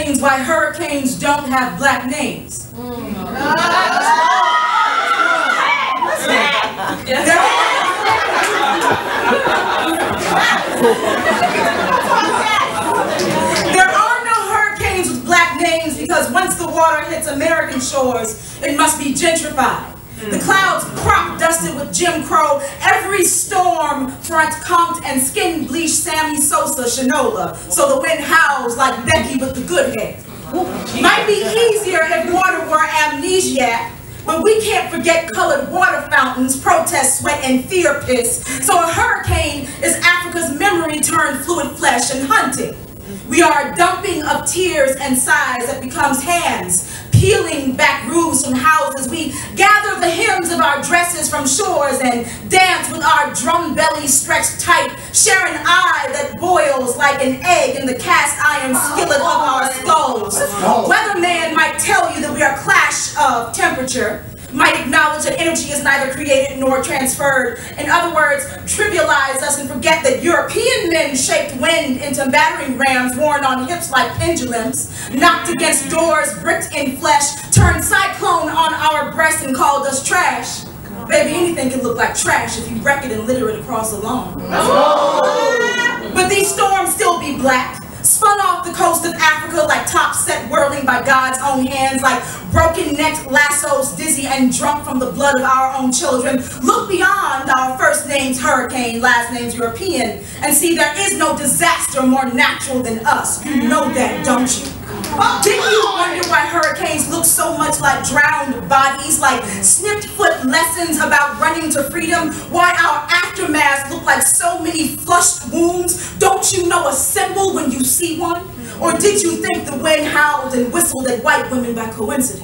explains why hurricanes don't have black names. There are no hurricanes with black names because once the water hits American shores, it must be gentrified. The clouds crop dusted with Jim Crow, every storm front conked and skin bleached Sammy Sosa Shinola, so the wind howls like Becky with the good hair. Might be easier if water were amnesiac, but we can't forget colored water fountains, protest sweat, and fear piss, so a hurricane is Africa's memory turned fluid flesh and hunting. We are a dumping of tears and sighs that becomes hands, peeling back roofs from houses. We gather the hems of our dresses from shores and dance with our drum bellies stretched tight, share an eye that boils like an egg in the cast iron skillet of our skulls. Weatherman might tell you that we are a clash of temperature, might acknowledge that energy is neither created nor transferred. In other words, trivialize us and forget that European men shaped wind into battering rams worn on hips like pendulums, knocked against doors, bricked in flesh, turned cyclone on our breasts and called us trash. Baby, anything can look like trash if you wreck it and litter it across the lawn. But these storms still be black, spun off the coast of Africa like top set whirling by God's own hands, like broken-necked lassos, dizzy and drunk from the blood of our own children. Look beyond our first name's hurricane, last name's European, and see there is no disaster more natural than us. You know that, don't you? Didn't you wonder why hurricanes look so much like drowned bodies, like snipped foot lessons about running to freedom? Why our aftermaths look like so many flushed wounds? Don't you know a symbol when you see one? Or did you think the wind howled and whistled at white women by coincidence?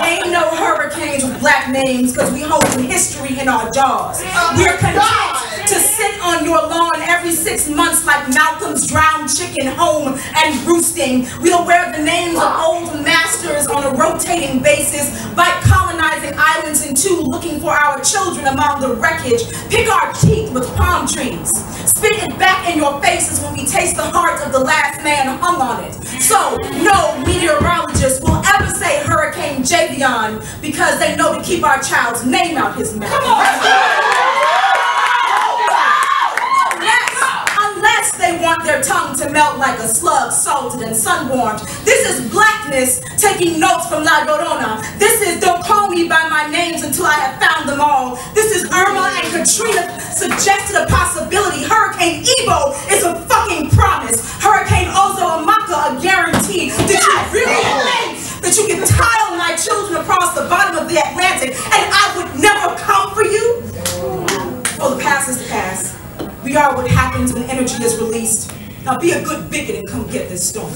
Ain't no hurricanes with black names because we hold history in our jaws. We're content to sit on your lawn every 6 months like Malcolm's drowned chicken home and roosting. We'll wear the names of old masters on a rotating basis, bite colonizing islands in two, looking for our children among the wreckage, pick our teeth with palm trees, spit it back in your faces when we taste the heart of the last man hung on it. So no meteorologist will ever say Hurricane Javion because they know to keep our child's name out his mouth. Unless they want their tongue to melt like a slug, salted and sun-warmed. This is blackness taking notes from La Llorona. This is don't call me by my names until I have found them all. This is Irma and Katrina suggested a possibility. Hurricane Ebo is a fucking promise. Hurricane Ozo Amaka a guarantee. Did you really think that you can tile my children across the bottom of the Atlantic and I would never come for you? Oh, the past is the past. We are what happens when energy is released. Now be a good bigot and come get this storm.